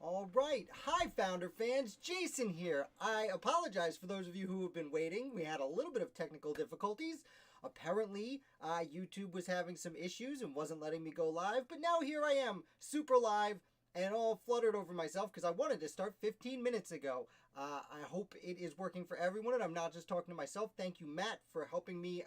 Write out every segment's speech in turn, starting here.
All right. Hi, Founder fans. Jason here. I apologize for those of you who have been waiting. We had a little bit of technical difficulties. Apparently, YouTube was having some issues and wasn't letting me go live. But now here I am, super live and all fluttered over myself because I wanted to start 15 minutes ago. I hope it is working for everyone and I'm not just talking to myself. Thank you, Matt, for helping me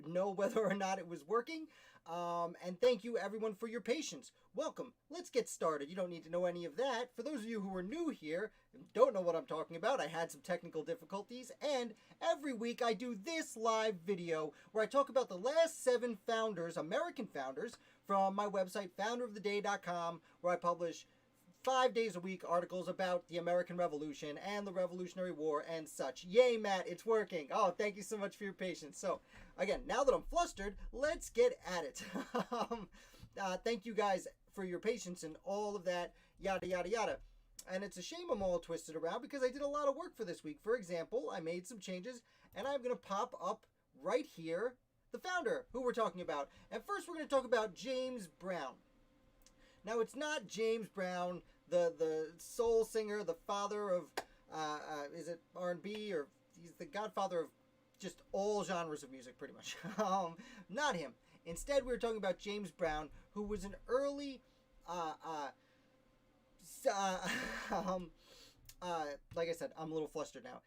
know whether or not it was working. And thank you everyone for your patience. Welcome. Let's get started. You don't need to know any of that. For those of you who are new here and don't know what I'm talking about, I had some technical difficulties, and every week I do this live video where I talk about the last 7 founders, American founders, from my website founderoftheday.com, where I publish 5 days a week articles about the American Revolution and the Revolutionary War and such. Yay, Matt, it's working. Oh, thank you so much for your patience. So, again, now that I'm flustered, let's get at it. Thank you guys for your patience and all of that, yada, yada, yada. And it's a shame I'm all twisted around because I did a lot of work for this week. For example, I made some changes, and I'm going to pop up right here the founder who we're talking about. And first, we're going to talk about James Brown. Now, it's not James Brown, the soul singer, the father of, is it R&B, or he's the godfather of just all genres of music, pretty much. Not him. Instead, we're talking about James Brown, who was an early, like I said, I'm a little flustered now.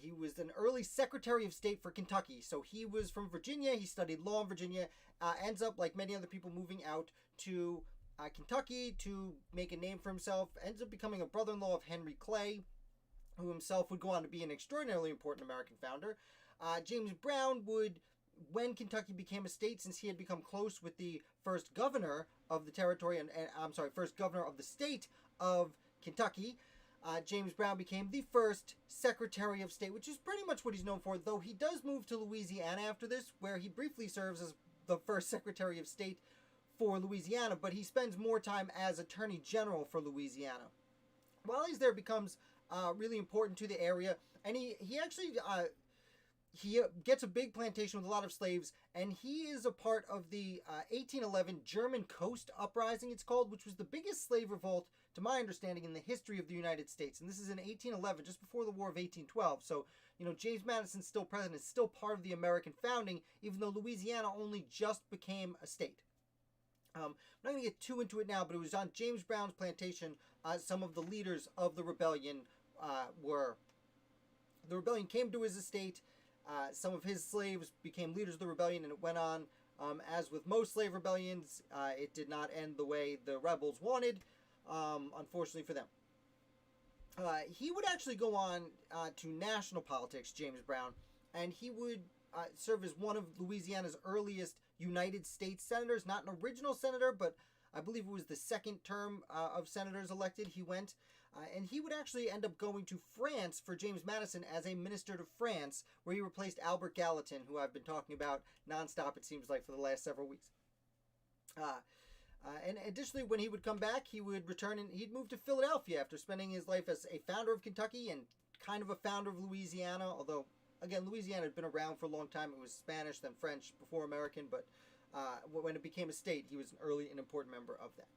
He was an early Secretary of State for Kentucky. So he was from Virginia. He studied law in Virginia. Ends up, like many other people, moving out to Kentucky to make a name for himself. Ends up becoming a brother-in-law of Henry Clay, who himself would go on to be an extraordinarily important American founder. James Brown would, when Kentucky became a state, since he had become close with the first governor of the territory, first governor of the state of Kentucky, James Brown became the first Secretary of State, which is pretty much what he's known for, though he does move to Louisiana after this, where he briefly serves as the first Secretary of State for Louisiana, but he spends more time as Attorney General for Louisiana. While he's there, becomes really important to the area, and he actually he gets a big plantation with a lot of slaves, and he is a part of the 1811 German Coast Uprising, it's called, which was the biggest slave revolt, to my understanding, in the history of the United States. And this is in 1811, just before the War of 1812. So, James Madison's still president, is still part of the American founding, even though Louisiana only just became a state. I'm not going to get too into it now, but it was on James Brown's plantation. Some of the leaders of the rebellion were... The rebellion came to his estate. Some of his slaves became leaders of the rebellion, and it went on. As with most slave rebellions, it did not end the way the rebels wanted, unfortunately for them. He would actually go on to national politics, James Brown, and he would serve as one of Louisiana's earliest United States senators. Not an original senator, but I believe it was the second term of senators elected he went. And he would actually end up going to France for James Madison as a minister to France, where he replaced Albert Gallatin, who I've been talking about nonstop, it seems like, for the last several weeks. And additionally, when he would come back, he would return and he'd move to Philadelphia after spending his life as a founder of Kentucky and kind of a founder of Louisiana, although, again, Louisiana had been around for a long time. It was Spanish, then French, before American, but when it became a state, he was an early and important member of that.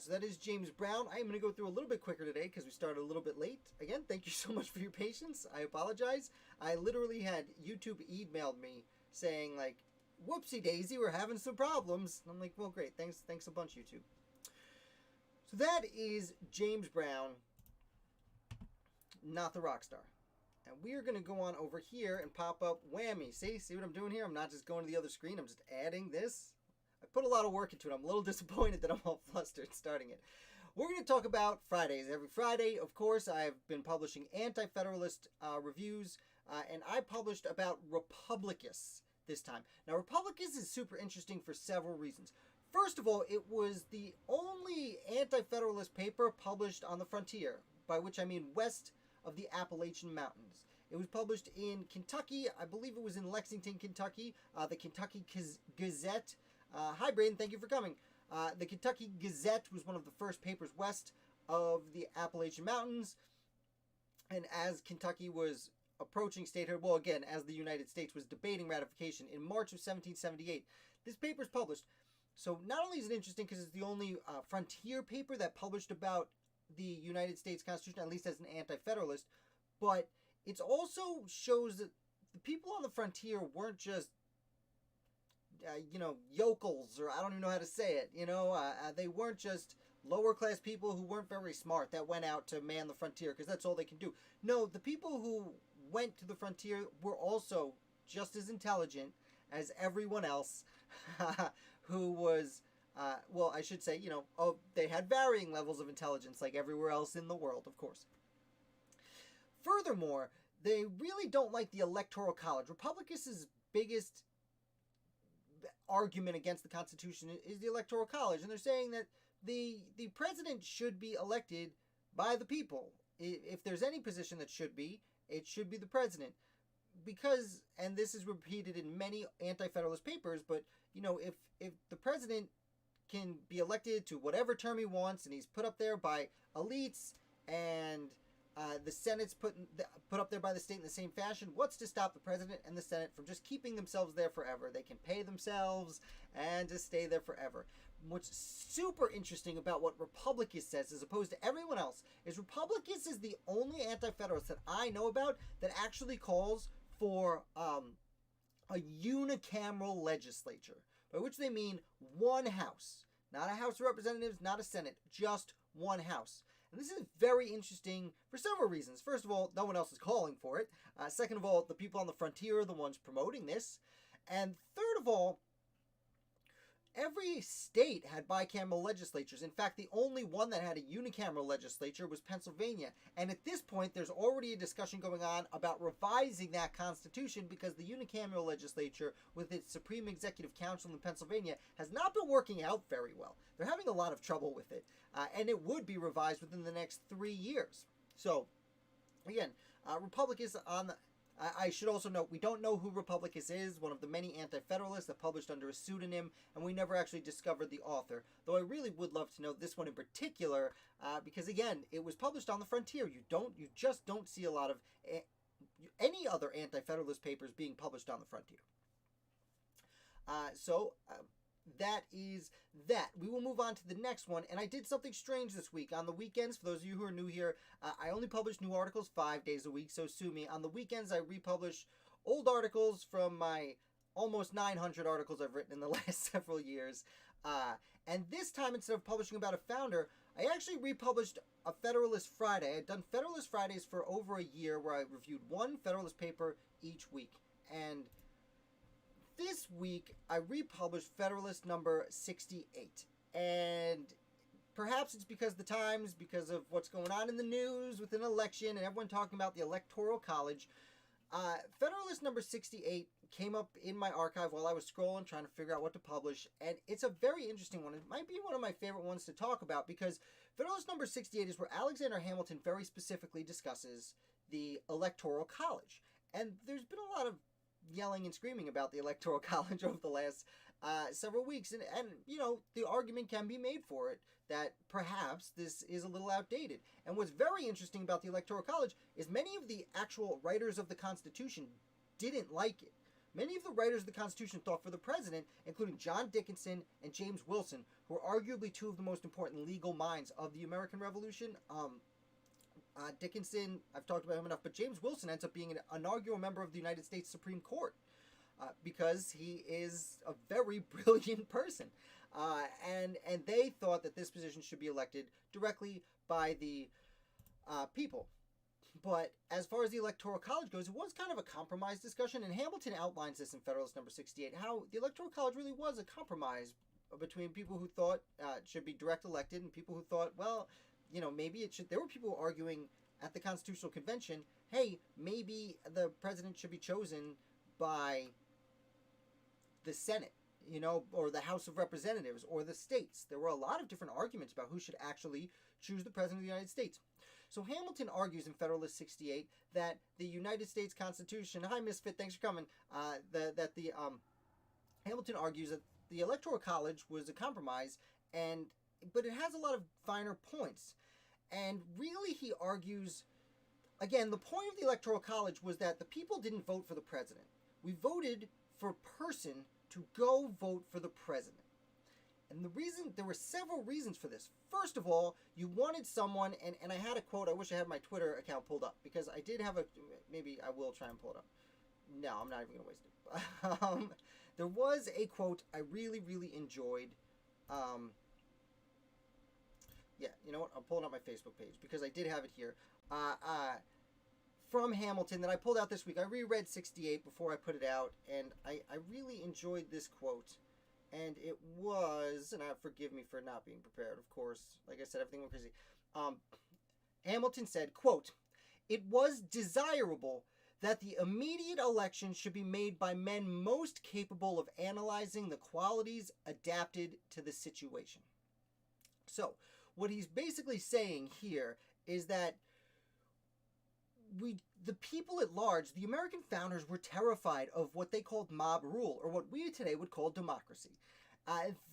So that is James Brown. I am going to go through a little bit quicker today because we started a little bit late. Again, thank you so much for your patience. I apologize. I literally had YouTube emailed me saying, like, whoopsie daisy, we're having some problems. And I'm like, well, great. Thanks a bunch, YouTube. So that is James Brown, not the rock star. And we are going to go on over here and pop up whammy. See what I'm doing here? I'm not just going to the other screen. I'm just adding this. I put a lot of work into it. I'm a little disappointed that I'm all flustered starting it. We're going to talk about Fridays. Every Friday, of course, I've been publishing anti-Federalist reviews, and I published about Republicus this time. Now, Republicus is super interesting for several reasons. First of all, it was the only anti-Federalist paper published on the frontier, by which I mean west of the Appalachian Mountains. It was published in Kentucky. I believe it was in Lexington, Kentucky. The Kentucky Gazette. Hi, Braden. Thank you for coming. The Kentucky Gazette was one of the first papers west of the Appalachian Mountains. And as Kentucky was approaching statehood, well, again, as the United States was debating ratification in March of 1778, this paper is published. So not only is it interesting because it's the only frontier paper that published about the United States Constitution, at least as an anti-federalist, but it also shows that the people on the frontier weren't just yokels, or I don't even know how to say it. They weren't just lower class people who weren't very smart that went out to man the frontier because that's all they can do. No, the people who went to the frontier were also just as intelligent as everyone else who was, I should say, they had varying levels of intelligence like everywhere else in the world, of course. Furthermore, they really don't like the Electoral College. Republicus' biggest argument against the Constitution is the Electoral College, and they're saying that the president should be elected by the people. If there's any position that should be, it should be the president. Because, and this is repeated in many anti-federalist papers, but, if the president can be elected to whatever term he wants, and he's put up there by elites, and the Senate's put up there by the state in the same fashion, what's to stop the president and the Senate from just keeping themselves there forever? They can pay themselves and just stay there forever. What's super interesting about what Republicus says, as opposed to everyone else, is Republicus is the only anti-federalist that I know about that actually calls for a unicameral legislature, by which they mean one house. Not a House of Representatives, not a Senate, just one house. And this is very interesting for several reasons. First of all, no one else is calling for it. Second of all, the people on the frontier are the ones promoting this. And third of all, every state had bicameral legislatures. In fact, the only one that had a unicameral legislature was Pennsylvania. And at this point, there's already a discussion going on about revising that constitution because the unicameral legislature, with its Supreme Executive Council in Pennsylvania, has not been working out very well. They're having a lot of trouble with it. And it would be revised within the next 3 years. So, again, Republicans on the... I should also note, we don't know who Republicus is, one of the many anti-federalists that published under a pseudonym, and we never actually discovered the author. Though I really would love to know this one in particular, because again, it was published on the frontier. You just don't see a lot of any other anti-federalist papers being published on the frontier. That is that. We will move on to the next one, and I did something strange this week. On the weekends, for those of you who are new here, I only publish new articles 5 days a week, so sue me. On the weekends, I republish old articles from my almost 900 articles I've written in the last several years. And this time, instead of publishing about a founder, I actually republished a Federalist Friday. I'd done Federalist Fridays for over a year, where I reviewed one Federalist paper each week. And this week, I republished Federalist number 68. And perhaps it's because the times, because of what's going on in the news with an election and everyone talking about the Electoral College, Federalist number 68 came up in my archive while I was scrolling, trying to figure out what to publish. And it's a very interesting one. It might be one of my favorite ones to talk about because Federalist number 68 is where Alexander Hamilton very specifically discusses the Electoral College. And there's been a lot of yelling and screaming about the Electoral College over the last several weeks. And the argument can be made for it that perhaps this is a little outdated. And what's very interesting about the Electoral College is many of the actual writers of the Constitution didn't like it. Many of the writers of the Constitution thought for the president, including John Dickinson and James Wilson, who are arguably two of the most important legal minds of the American Revolution. Dickinson, I've talked about him enough, but James Wilson ends up being an inaugural member of the United States Supreme Court because he is a very brilliant person. And they thought that this position should be elected directly by the people. But as far as the Electoral College goes, it was kind of a compromise discussion, and Hamilton outlines this in Federalist number 68, how the Electoral College really was a compromise between people who thought it should be direct elected and people who thought, well, maybe it should. There were people arguing at the Constitutional Convention, hey, maybe the president should be chosen by the Senate, or the House of Representatives, or the states. There were a lot of different arguments about who should actually choose the president of the United States. So Hamilton argues in Federalist 68 that the United States Constitution, hi Misfit, thanks for coming, Hamilton argues that the Electoral College was a compromise, but it has a lot of finer points. And really he argues, again, the point of the Electoral College was that the people didn't vote for the president. We voted for a person to go vote for the president. And there were several reasons for this. First of all, you wanted someone, and I had a quote, I wish I had my Twitter account pulled up, because I did have maybe I will try and pull it up. No, I'm not even going to waste it. There was a quote I really, really enjoyed. Yeah, you know what? I'm pulling up my Facebook page, because I did have it here. From Hamilton that I pulled out this week. I reread 68 before I put it out, and I really enjoyed this quote. And it was, and forgive me for not being prepared, of course. Like I said, everything went crazy. Hamilton said, quote, "It was desirable that the immediate election should be made by men most capable of analyzing the qualities adapted to the situation." So, what he's basically saying here is that the people at large, the American founders, were terrified of what they called mob rule, or what we today would call democracy.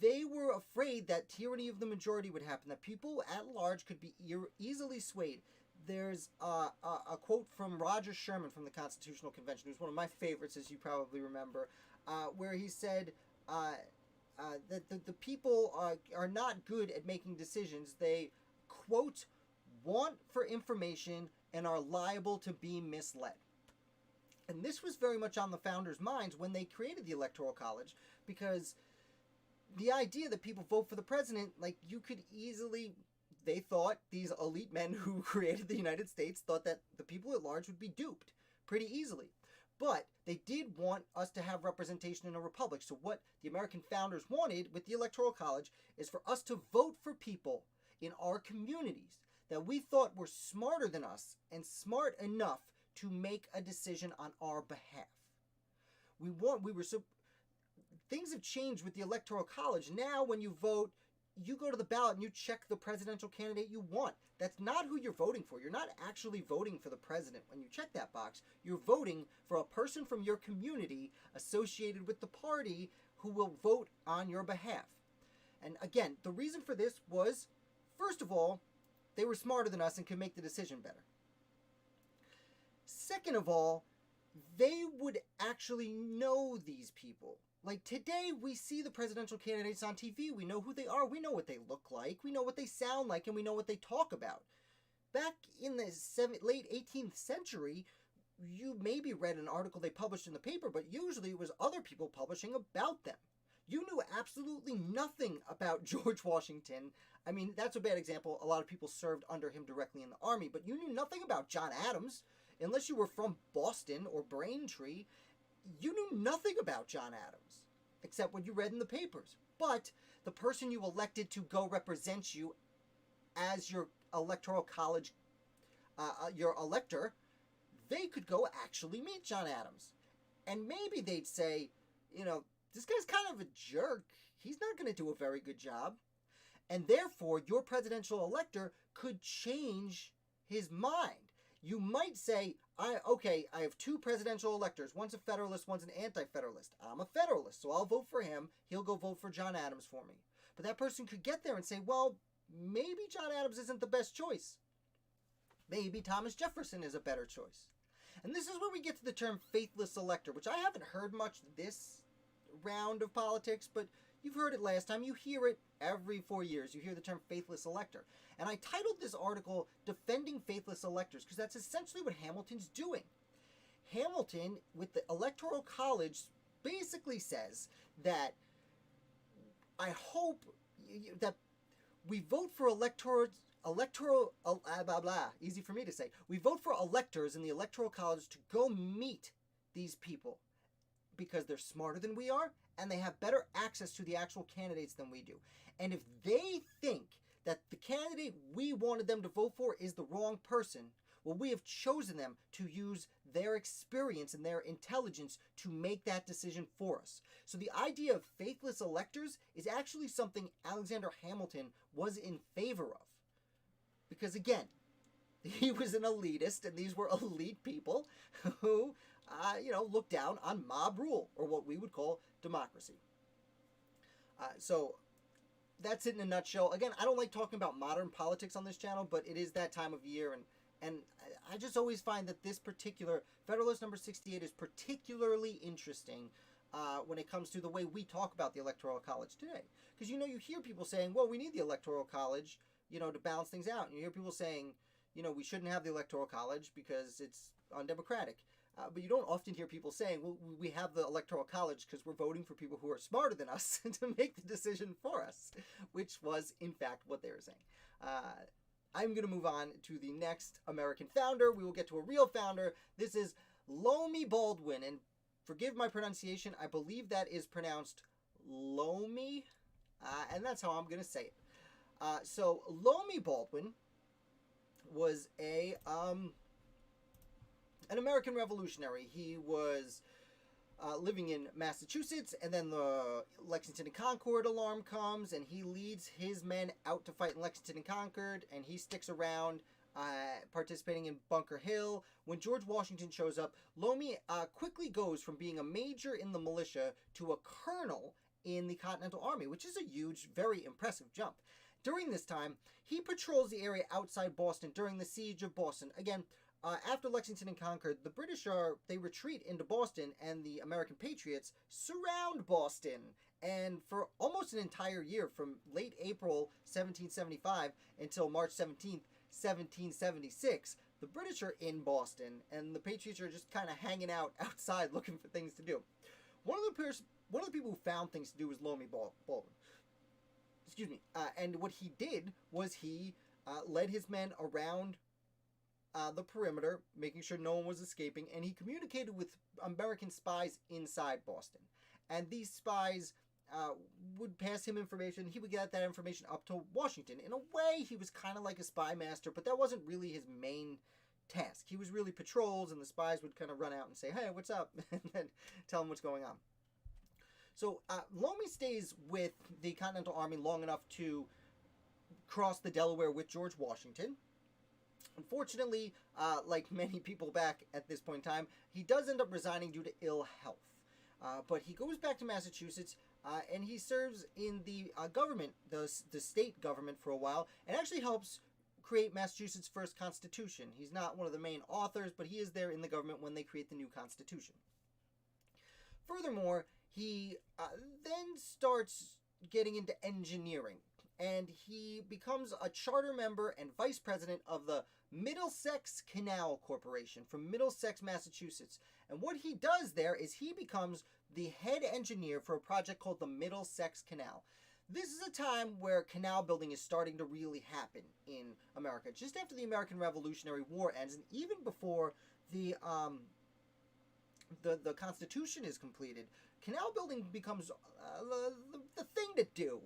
They were afraid that tyranny of the majority would happen, that people at large could be easily swayed. There's a quote from Roger Sherman from the Constitutional Convention, who's one of my favorites, as you probably remember, where he said that the people are not good at making decisions. They, quote, "want for information and are liable to be misled." And this was very much on the founders' minds when they created the Electoral College, because the idea that people vote for the president, like, you could easily, they thought, these elite men who created the United States thought that the people at large would be duped pretty easily. But they did want us to have representation in a republic. So what the American founders wanted with the Electoral College is for us to vote for people in our communities that we thought were smarter than us and smart enough to make a decision on our behalf. Things have changed with the Electoral College. Now when you vote, you go to the ballot and you check the presidential candidate you want. That's not who you're voting for. You're not actually voting for the president when you check that box. You're voting for a person from your community associated with the party who will vote on your behalf. And again, the reason for this was, first of all, they were smarter than us and could make the decision better. Second of all, they would actually know these people. Like today, we see the presidential candidates on TV. We know who they are. We know what they look like. We know what they sound like, and we know what they talk about. Back in the late 18th century, you maybe read an article they published in the paper, but usually it was other people publishing about them. You knew absolutely nothing about George Washington. I mean, that's a bad example. A lot of people served under him directly in the army, but you knew nothing about John Adams. Unless you were from Boston or Braintree, you knew nothing about John Adams, except what you read in the papers. But the person you elected to go represent you as your electoral college, your elector, they could go actually meet John Adams. And maybe they'd say, this guy's kind of a jerk. He's not going to do a very good job. And therefore, your presidential elector could change his mind. You might say, I have two presidential electors. One's a Federalist, one's an anti-Federalist. I'm a Federalist, so I'll vote for him. He'll go vote for John Adams for me. But that person could get there and say, well, maybe John Adams isn't the best choice. Maybe Thomas Jefferson is a better choice. And this is where we get to the term faithless elector, which I haven't heard much this round of politics, but you've heard it last time. You hear it every 4 years. You hear the term faithless elector. And I titled this article, Defending Faithless Electors, because that's essentially what Hamilton's doing. Hamilton, with the Electoral College, basically says that I hope that we vote for easy for me to say. We vote for electors in the Electoral College to go meet these people because they're smarter than we are and they have better access to the actual candidates than we do. And if they think that the candidate we wanted them to vote for is the wrong person, well, we have chosen them to use their experience and their intelligence to make that decision for us. So the idea of faithless electors is actually something Alexander Hamilton was in favor of. Because again, he was an elitist, and these were elite people who, looked down on mob rule, or what we would call democracy. So that's it in a nutshell. Again, I don't like talking about modern politics on this channel, but it is that time of year, and I just always find that this particular Federalist number 68 is particularly interesting when it comes to the way we talk about the Electoral College today. Because, you hear people saying, well, we need the Electoral College, to balance things out. And you hear people saying, we shouldn't have the Electoral College because it's undemocratic. But you don't often hear people saying, well, we have the Electoral College because we're voting for people who are smarter than us to make the decision for us, which was, in fact, what they were saying. I'm going to move on to the next American founder. We will get to a real founder. This is Loommi Baldwin, and forgive my pronunciation, I believe that is pronounced Loommi, and that's how I'm going to say it. So Loommi Baldwin was an American revolutionary. He was living in Massachusetts, and then the Lexington and Concord alarm comes, and he leads his men out to fight in Lexington and Concord, and he sticks around participating in Bunker Hill. When George Washington shows up, Loommi quickly goes from being a major in the militia to a colonel in the Continental Army, which is a huge, very impressive jump. During this time, he patrols the area outside Boston during the siege of Boston. Again, after Lexington and Concord, the British they retreat into Boston, and the American patriots surround Boston. And for almost an entire year, from late April 1775 until March 17th, 1776, the British are in Boston, and the patriots are just kind of hanging out outside looking for things to do. One of the people who found things to do was Loommi Baldwin. Excuse me. And what he did was he led his men around the perimeter, making sure no one was escaping, and he communicated with American spies inside Boston. And these spies would pass him information. He would get that information up to Washington. In a way, he was kind of like a spy master, but that wasn't really his main task. He was really patrols, and the spies would kind of run out and say, hey, what's up? And then tell him what's going on. So Loommi stays with the Continental Army long enough to cross the Delaware with George Washington. Unfortunately, like many people back at this point in time, he does end up resigning due to ill health. But he goes back to Massachusetts, and he serves in the government, the state government, for a while, and actually helps create Massachusetts' first constitution. He's not one of the main authors, but he is there in the government when they create the new constitution. Furthermore, he then starts getting into engineering, and he becomes a charter member and vice president of the Middlesex Canal Corporation from Middlesex, Massachusetts. And what he does there is he becomes the head engineer for a project called the Middlesex Canal. This is a time where canal building is starting to really happen in America. Just after the American Revolutionary War ends, and even before the Constitution is completed, canal building becomes the thing to do.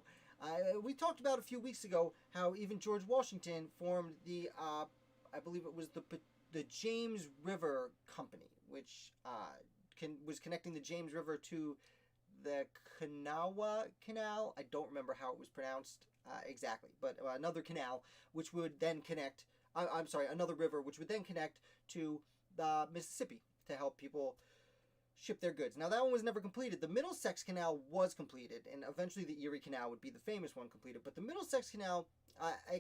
We talked about a few weeks ago how even George Washington formed the, I believe it was the James River Company, which was connecting the James River to the Kanawha Canal. I don't remember how it was pronounced exactly, but another canal which would then connect, another river which would then connect to the Mississippi to help people ship their goods. Now, that one was never completed. The Middlesex Canal was completed, and eventually the Erie Canal would be the famous one completed. But the Middlesex Canal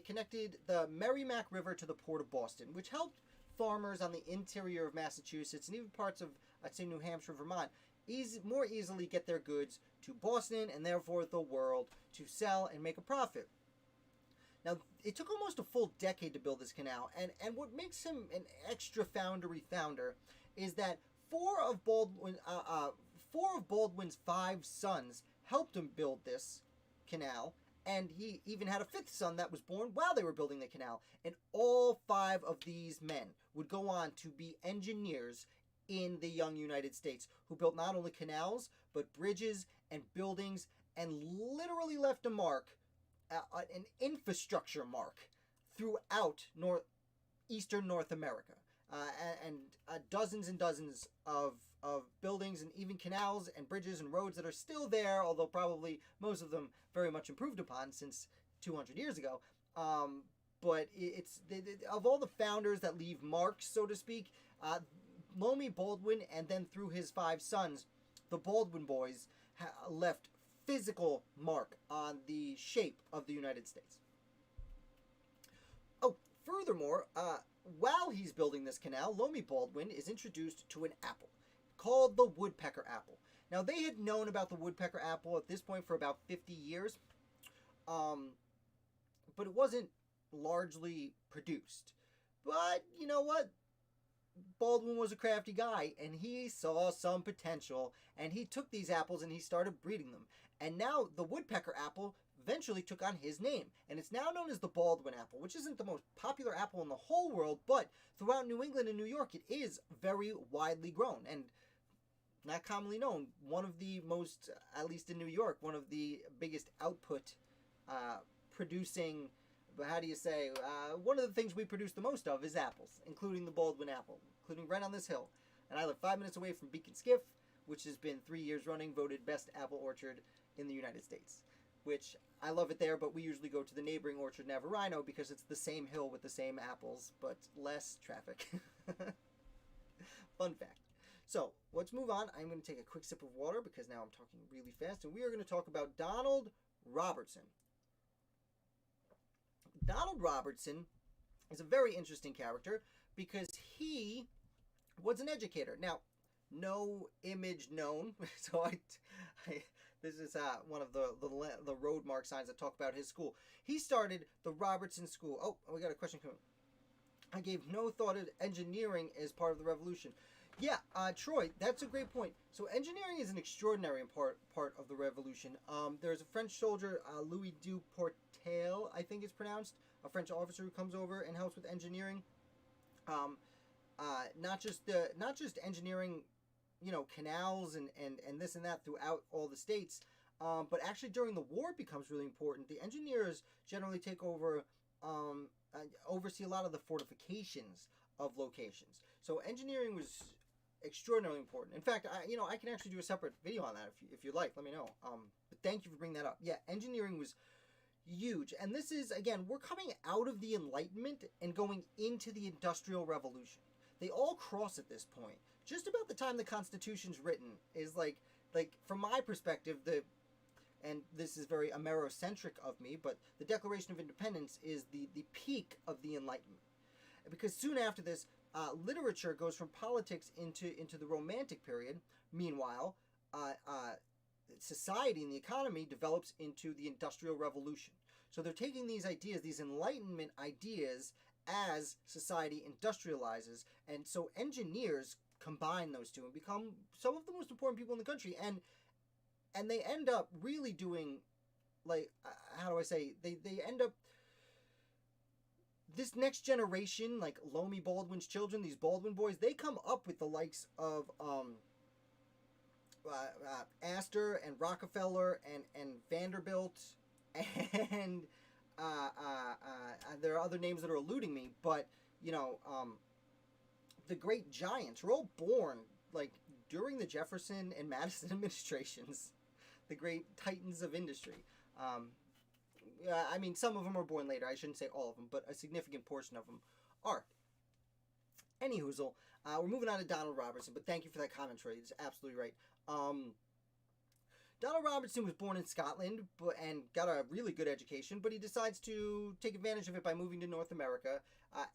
connected the Merrimack River to the port of Boston, which helped farmers on the interior of Massachusetts and even parts of, I'd say, New Hampshire, Vermont, more easily get their goods to Boston and therefore the world to sell and make a profit. Now, it took almost a full decade to build this canal, and what makes him an extra foundery founder is that four of Baldwin's 5 sons helped him build this canal, and he even had a 5th son that was born while they were building the canal. And all 5 of these men would go on to be engineers in the young United States, who built not only canals, but bridges and buildings, and literally left a mark, an infrastructure mark, throughout eastern North America. And dozens and dozens of buildings and even canals and bridges and roads that are still there, although probably most of them very much improved upon since 200 years ago. But it's of all the founders that leave marks, so to speak, Loommi Baldwin, and then through his 5 sons, the Baldwin boys, left physical mark on the shape of the United States. Oh, furthermore, while he's building this canal, Loommi Baldwin is introduced to an apple called the woodpecker apple. Now, they had known about the woodpecker apple at this point for about 50 years, but it wasn't largely produced. But you know what? Baldwin was a crafty guy, and he saw some potential, and he took these apples and he started breeding them. And now the woodpecker apple eventually took on his name, and it's now known as the Baldwin apple, which isn't the most popular apple in the whole world, but throughout New England and New York, it is very widely grown, and not commonly known. One of the most, at least in New York, one of the biggest output producing, how do you say, one of the things we produce the most of is apples, including the Baldwin apple, including right on this hill. And I live 5 minutes away from Beacon Skiff, which has been 3 years running voted best apple orchard in the United States, which I love it there, but we usually go to the neighboring orchard, Navarino, because it's the same hill with the same apples, but less traffic. Fun fact. So, let's move on. I'm going to take a quick sip of water because now I'm talking really fast, and we are going to talk about Donald Robertson. Donald Robertson is a very interesting character because he was an educator. Now, no image known, so this is one of the road mark signs that talk about his school. He started the Robertson School. Oh, we got a question coming. I gave no thought of engineering as part of the revolution. Yeah, Troy, that's a great point. So engineering is an extraordinary part of the revolution. There's a French soldier, Louis Duportel, I think it's pronounced, a French officer who comes over and helps with engineering. Not just engineering, canals and this and that throughout all the states, but actually during the war it becomes really important. The engineers generally take over, oversee a lot of the fortifications of locations. So engineering was extraordinarily important. In fact, I can actually do a separate video on that if you'd like. Let me know. But thank you for bringing that up. Yeah, engineering was huge, and this is, again, we're coming out of the Enlightenment and going into the Industrial Revolution. They all cross at this point. Just about the time the Constitution's written is like from my perspective, and this is very Amerocentric of me, but the Declaration of Independence is the peak of the Enlightenment, because soon after this, literature goes from politics into the Romantic period. Meanwhile, society and the economy develops into the Industrial Revolution. So they're taking these ideas, these Enlightenment ideas, as society industrializes, and so engineers combine those two and become some of the most important people in the country, and they end up really doing, like, how do I say, they end up, this next generation, like Loommi Baldwin's children, these Baldwin boys, they come up with the likes of Astor and Rockefeller and Vanderbilt, and there are other names that are eluding me, but the great giants are all born like during the Jefferson and Madison administrations, the great titans of industry. I mean, some of them are born later. I shouldn't say all of them, but a significant portion of them are. Anyhoozle, we're moving on to Donald Robertson, but thank you for that comment, Troy. It's absolutely right. Donald Robertson was born in Scotland and got a really good education, but he decides to take advantage of it by moving to North America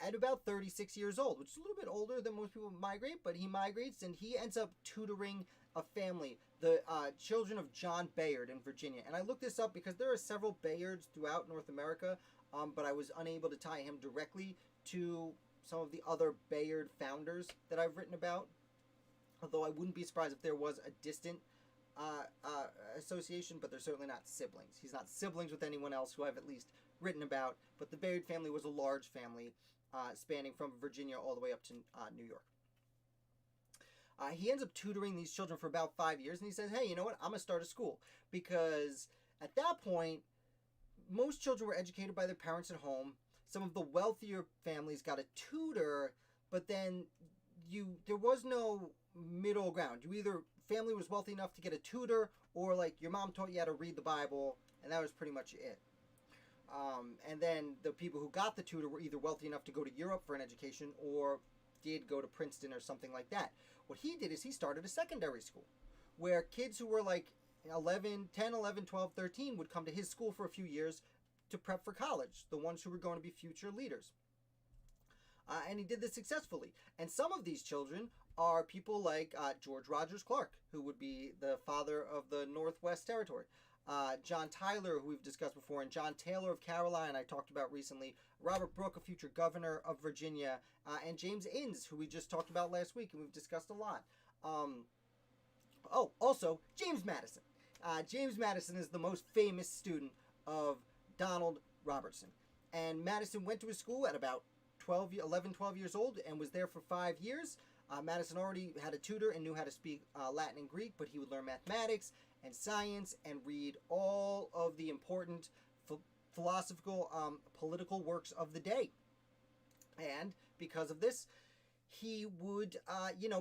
at about 36 years old, which is a little bit older than most people migrate, but he migrates and he ends up tutoring a family, the children of John Bayard in Virginia. And I looked this up because there are several Bayards throughout North America, but I was unable to tie him directly to some of the other Bayard founders that I've written about, although I wouldn't be surprised if there was a distant association, but they're certainly not siblings. He's not siblings with anyone else who I've at least written about, but the Bayard family was a large family spanning from Virginia all the way up to New York. He ends up tutoring these children for about 5 years, and he says, hey, you know what, I'm going to start a school, because at that point, most children were educated by their parents at home. Some of the wealthier families got a tutor, but then there was no middle ground. Family was wealthy enough to get a tutor, or like your mom taught you how to read the Bible, and that was pretty much it. And then the people who got the tutor were either wealthy enough to go to Europe for an education, or did go to Princeton or something like that. What he did is he started a secondary school where kids who were like 10, 11, 12, 13 would come to his school for a few years to prep for college, the ones who were going to be future leaders. And he did this successfully. And some of these children are people like George Rogers Clark, who would be the father of the Northwest Territory. John Tyler, who we've discussed before, and John Taylor of Caroline, I talked about recently. Robert Brooke, a future governor of Virginia, and James Innes, who we just talked about last week, and we've discussed a lot. Also, James Madison. James Madison is the most famous student of Donald Robertson. And Madison went to his school at about 12 years old and was there for 5 years. Madison already had a tutor and knew how to speak Latin and Greek, but he would learn mathematics and science and read all of the important philosophical, political works of the day. And because of this, he would,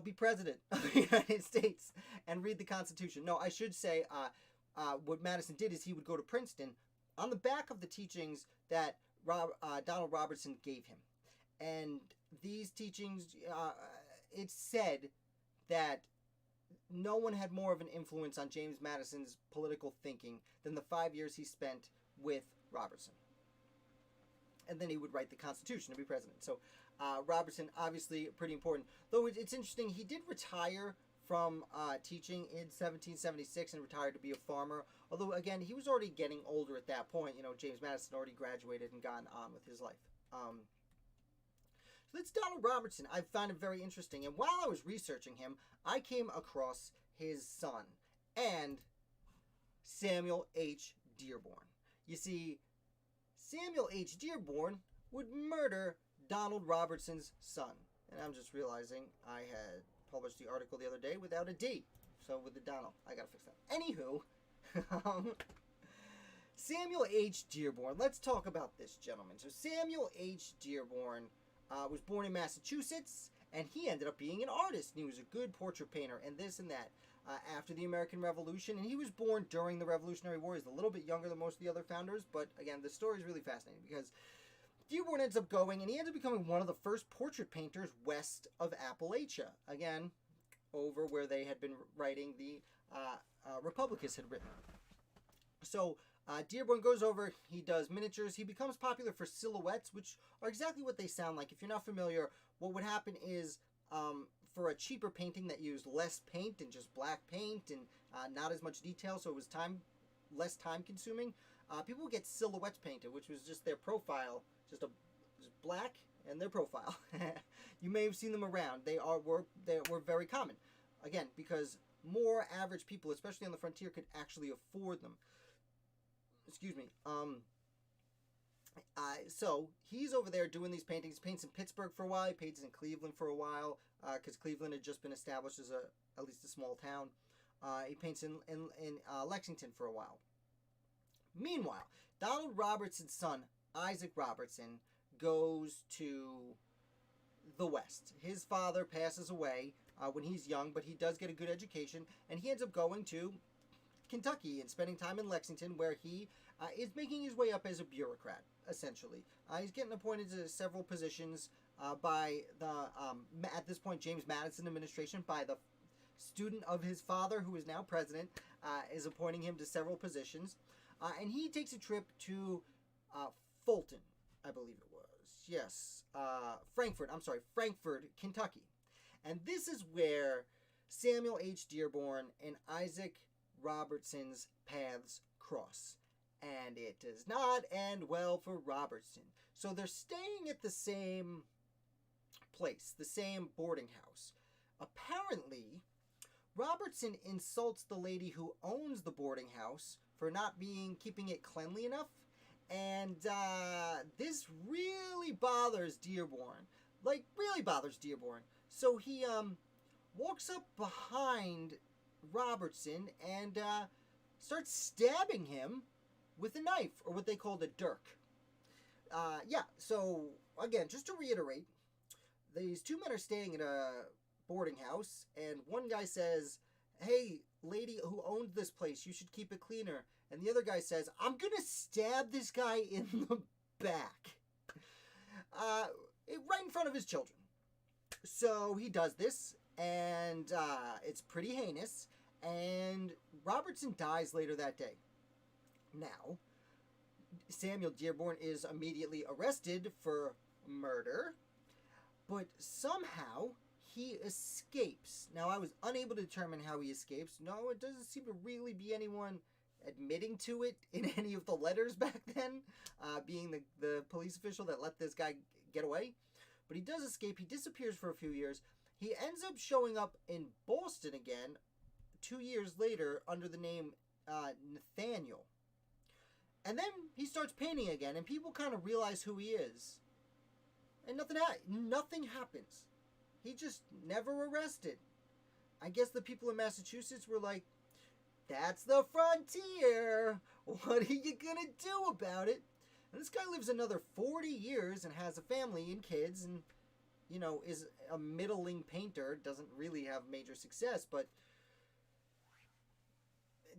be president of the United States and read the Constitution. No, I should say what Madison did is he would go to Princeton on the back of the teachings that Donald Robertson gave him. And these teachings, it's said that no one had more of an influence on James Madison's political thinking than the 5 years he spent with Robertson. And then he would write the Constitution to be president. So Robertson, obviously pretty important. Though it's interesting, he did retire from teaching in 1776 and retired to be a farmer. Although, again, he was already getting older at that point. James Madison already graduated and gone on with his life. So that's Donald Robertson. I found him very interesting. And while I was researching him, I came across his son and Samuel H. Dearborn. You see, Samuel H. Dearborn would murder Donald Robertson's son. And I'm just realizing I had published the article the other day without a D. So with the Donald, I gotta fix that. Anywho, Samuel H. Dearborn. Let's talk about this gentleman. So Samuel H. Dearborn was born in Massachusetts, and he ended up being an artist. And he was a good portrait painter and this and that. After the American Revolution, and he was born during the Revolutionary War. He's a little bit younger than most of the other founders, but again, the story is really fascinating because Dearborn ends up going, and he ends up becoming one of the first portrait painters west of Appalachia. Again, over where they had been writing the Republicus had written. So Dearborn goes over, he does miniatures, he becomes popular for silhouettes, which are exactly what they sound like. If you're not familiar, what would happen is for a cheaper painting that used less paint and just black paint and not as much detail, so it was less time consuming, people would get silhouettes painted, which was just their profile, just black and their profile. You may have seen them around. They were very common. Again, because more average people, especially on the frontier, could actually afford them. Excuse me. So he's over there doing these paintings. He paints in Pittsburgh for a while. He paints in Cleveland for a while because Cleveland had just been established as at least a small town. He paints in Lexington for a while. Meanwhile, Donald Robertson's son, Isaac Robertson, goes to the West. His father passes away when he's young, but he does get a good education, and he ends up going to Kentucky and spending time in Lexington, where he is making his way up as a bureaucrat, essentially. He's getting appointed to several positions by the, at this point, James Madison administration, by the student of his father, who is now president, is appointing him to several positions. And he takes a trip to Fulton, I believe it was. Yes, Frankfort, Kentucky. And this is where Samuel H. Dearborn and Isaac Robertson's paths cross. And it does not end well for Robertson. So they're staying at the same place, the same boarding house. Apparently, Robertson insults the lady who owns the boarding house for not keeping it cleanly enough. And this really bothers Dearborn. Really bothers Dearborn. So he walks up behind Robertson and starts stabbing him with a knife, or what they called a dirk. So again, just to reiterate, these two men are staying at a boarding house, and one guy says, "Hey, lady who owns this place, you should keep it cleaner." And the other guy says, "I'm gonna stab this guy in the back." Right in front of his children. So he does this, and it's pretty heinous, and Robertson dies later that day. Now, Samuel Dearborn is immediately arrested for murder, but somehow he escapes. Now, I was unable to determine how he escapes. No, it doesn't seem to really be anyone admitting to it in any of the letters back then, being the police official that let this guy get away. But he does escape. He disappears for a few years. He ends up showing up in Boston again 2 years later under the name Nathaniel. And then he starts painting again, and people kind of realize who he is. And nothing happens. He just never arrested. I guess the people in Massachusetts were like, that's the frontier. What are you gonna do about it? And this guy lives another 40 years and has a family and kids and, you know, is a middling painter. Doesn't really have major success, but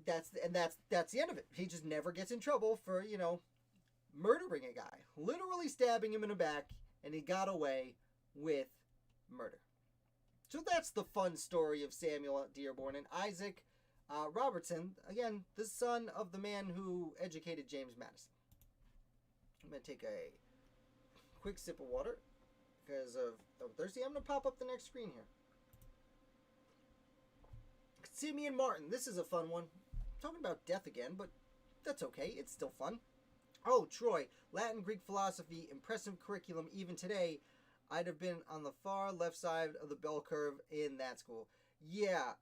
that's the end of it. He just never gets in trouble for, you know, murdering a guy. Literally stabbing him in the back, and he got away with murder. So that's the fun story of Samuel Dearborn and Isaac Robertson, again, the son of the man who educated James Madison. I'm going to take a quick sip of water because I'm thirsty. I'm going to pop up the next screen here. Simeon Martin. This is a fun one. I'm talking about death again, but that's okay. It's still fun. Oh, Troy. Latin, Greek philosophy, impressive curriculum even today. I'd have been on the far left side of the bell curve in that school. Yeah,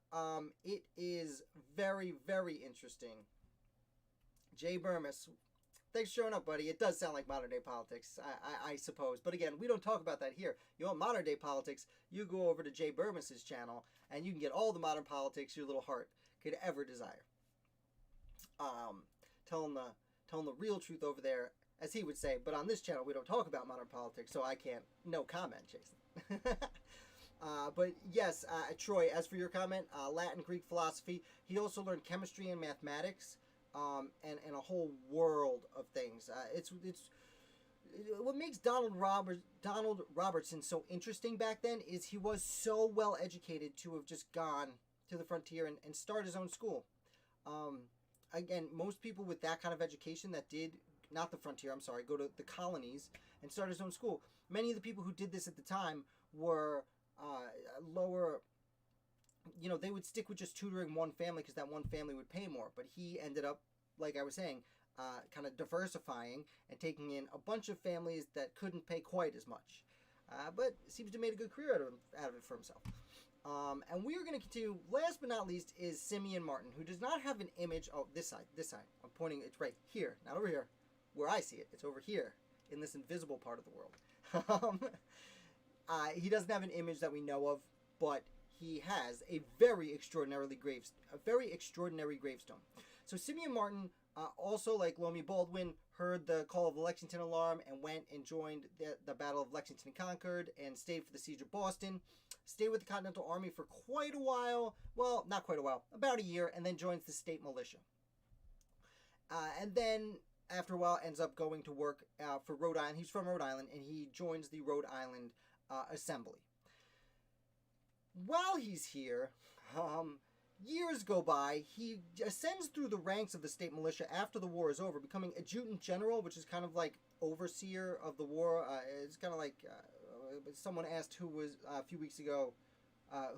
it is very, very interesting. Jay Burmis, thanks for showing up, buddy. It does sound like modern day politics, I suppose. But again, we don't talk about that here. You want modern day politics, you go over to Jay Burmis's channel, and you can get all the modern politics your little heart could ever desire. Tell him the real truth over there, as he would say. But on this channel, we don't talk about modern politics, so I can't, no comment, Jason. But yes, Troy, as for your comment, Latin, Greek philosophy, he also learned chemistry and mathematics, and a whole world of things. It's what makes Donald Robertson so interesting back then is he was so well educated to have just gone to the frontier and start his own school. Again, most people with that kind of education that did, not the frontier, I'm sorry, go to the colonies and start his own school. Many of the people who did this at the time were lower, you know, they would stick with just tutoring one family because that one family would pay more. But he ended up, like I was saying, kind of diversifying and taking in a bunch of families that couldn't pay quite as much. But seems to have made a good career out of it for himself. And we are going to continue. Last but not least is Simeon Martin, who does not have an image. Oh, this side. I'm pointing. It's right here, not over here, where I see it. It's over here in this invisible part of the world. He doesn't have an image that we know of, but he has a very extraordinary gravestone. So Simeon Martin, also like Loommi Baldwin, heard the call of the Lexington alarm and went and joined the Battle of Lexington and Concord and stayed for the siege of Boston. Stayed with the Continental Army for quite a while. Well, not quite a while, about a year, and then joins the state militia. And then after a while ends up going to work for Rhode Island. He's from Rhode Island, and he joins the Rhode Island Assembly. While he's here, years go by. He ascends through the ranks of the state militia after the war is over, becoming adjutant general, which is kind of like overseer of the war. It's kind of like someone asked who was a few weeks ago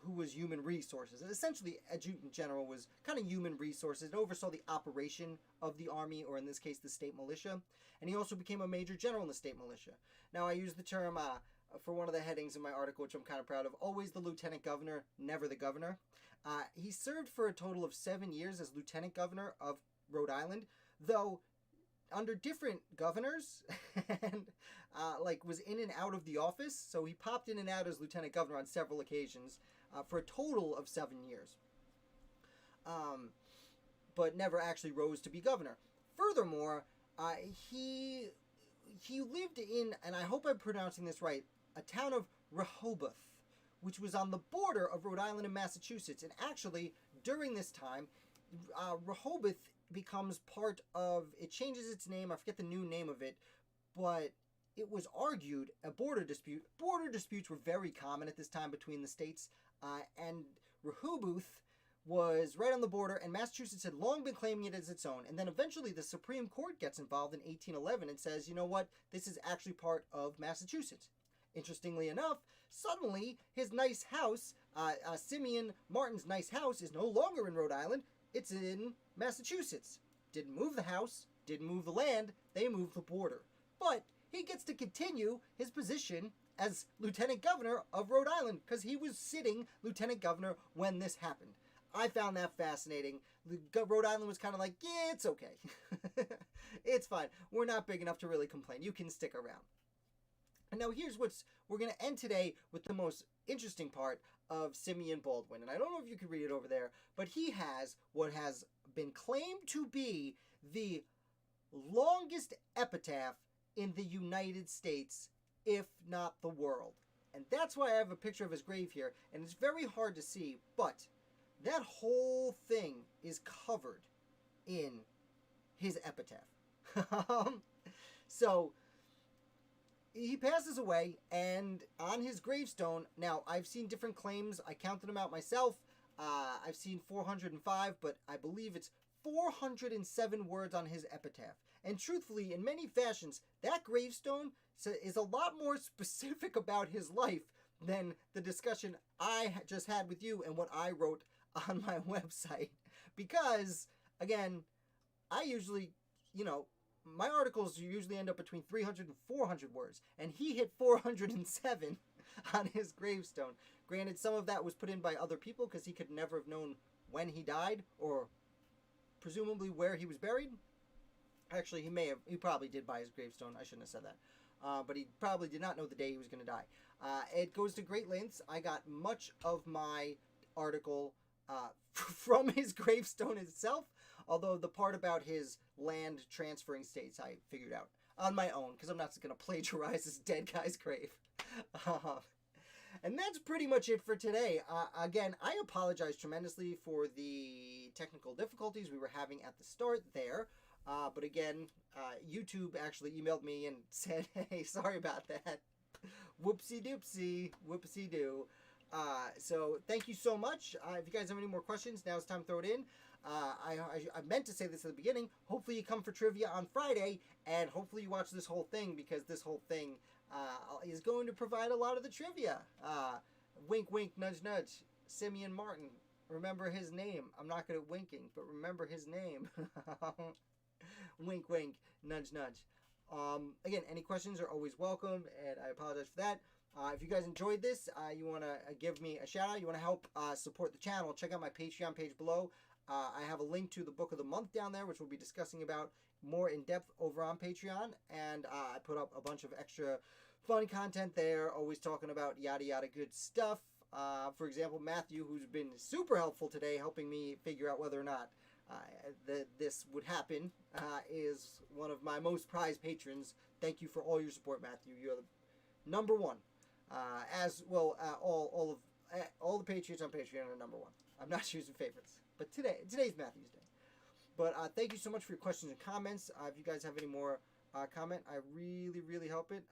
who was human resources. And essentially, adjutant general was kind of human resources. It oversaw the operation of the army, or in this case, the state militia. And he also became a major general in the state militia. Now, I use the term for one of the headings in my article, which I'm kind of proud of, always the lieutenant governor, never the governor. He served for a total of 7 years as lieutenant governor of Rhode Island, though under different governors, and was in and out of the office. So he popped in and out as lieutenant governor on several occasions for a total of 7 years, but never actually rose to be governor. Furthermore, he lived in, and I hope I'm pronouncing this right, a town of Rehoboth, which was on the border of Rhode Island and Massachusetts. And actually, during this time, Rehoboth becomes part of, it changes its name, I forget the new name of it, but it was argued a border dispute. Border disputes were very common at this time between the states, and Rehoboth was right on the border, and Massachusetts had long been claiming it as its own. And then eventually the Supreme Court gets involved in 1811 and says, you know what, this is actually part of Massachusetts. Interestingly enough, suddenly his nice house, Simeon Martin's nice house, is no longer in Rhode Island. It's in Massachusetts. Didn't move the house, didn't move the land, they moved the border. But he gets to continue his position as lieutenant governor of Rhode Island because he was sitting lieutenant governor when this happened. I found that fascinating. Rhode Island was kind of like, yeah, it's okay. It's fine. We're not big enough to really complain. You can stick around. And now here's we're going to end today with the most interesting part of Simeon Baldwin. And I don't know if you can read it over there, but he has what has been claimed to be the longest epitaph in the United States, if not the world. And that's why I have a picture of his grave here, and it's very hard to see, but that whole thing is covered in his epitaph. So he passes away, and on his gravestone, now I've seen different claims. I counted them out myself. I've seen 405, but I believe it's 407 words on his epitaph. And truthfully, in many fashions, that gravestone is a lot more specific about his life than the discussion I just had with you and what I wrote on my website. Because, again, I usually, my articles usually end up between 300 and 400 words, and he hit 407 on his gravestone. Granted, some of that was put in by other people because he could never have known when he died or presumably where he was buried. Actually, he probably did by his gravestone. I shouldn't have said that. But he probably did not know the day he was going to die. It goes to great lengths. I got much of my article from his gravestone itself, although the part about his land transferring states I figured out on my own, because I'm not just going to plagiarize this dead guy's grave. And that's pretty much it for today. Again, I apologize tremendously for the technical difficulties we were having at the start there. But again, YouTube actually emailed me and said, hey, sorry about that. Whoopsie doopsie, whoopsie doo. So thank you so much. If you guys have any more questions, now it's time to throw it in. I meant to say this at the beginning. Hopefully you come for trivia on Friday, and hopefully you watch this whole thing, because this whole thing is going to provide a lot of the trivia. Wink, wink, nudge, nudge. Simeon Martin. Remember his name. I'm not good at winking, but remember his name. Wink, wink, nudge, nudge. Again, any questions are always welcome, and I apologize for that. If you guys enjoyed this, you want to give me a shout out, you want to help support the channel, check out my Patreon page below. I have a link to the book of the month down there, which we'll be discussing about more in depth over on Patreon. And I put up a bunch of extra fun content there, always talking about yada yada good stuff. For example, Matthew, who's been super helpful today, helping me figure out whether or not this would happen, is one of my most prized patrons. Thank you for all your support, Matthew. You're the number one. As well, all the Patriots on Patreon are number one. I'm not choosing favorites, but today's Matthew's day. But thank you so much for your questions and comments. If you guys have any more comment, I really help it.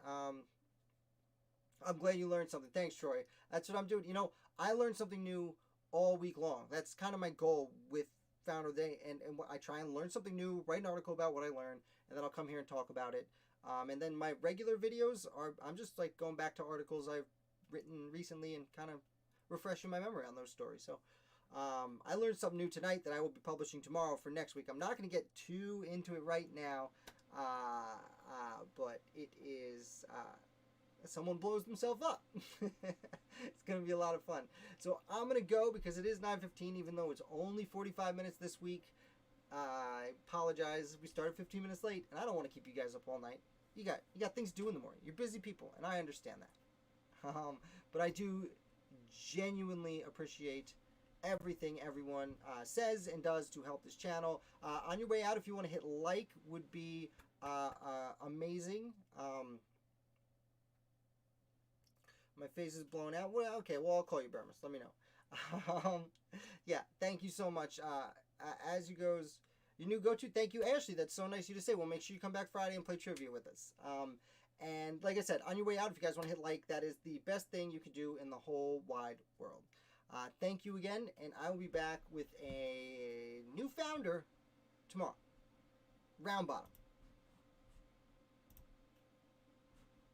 I'm glad you learned something. Thanks, Troy. That's what I'm doing. I learned something new all week long. That's kind of my goal with Founder Day, and I try and learn something new, write an article about what I learned, and then I'll come here and talk about it. And then my regular videos I'm just like going back to articles I've written recently and kind of refreshing my memory on those stories. So I learned something new tonight that I will be publishing tomorrow for next week. I'm not going to get too into it right now, but it is someone blows themselves up. It's going to be a lot of fun. So I'm going to go because it is 9:15, even though it's only 45 minutes this week. I apologize. We started 15 minutes late, and I don't want to keep you guys up all night. You got things to do in the morning. You're busy people, and I understand that. But I do genuinely appreciate everything everyone says and does to help this channel. On your way out, if you want to hit like, would be amazing. My face is blown out. Well, okay, well, I'll call you, Burmis. Let me know. Yeah, thank you so much. As you goes, your new go-to, thank you, Ashley. That's so nice of you to say. Well, make sure you come back Friday and play trivia with us. And like I said, on your way out, if you guys want to hit like, that is the best thing you could do in the whole wide world. Thank you again, and I will be back with a new founder tomorrow. Round bottom.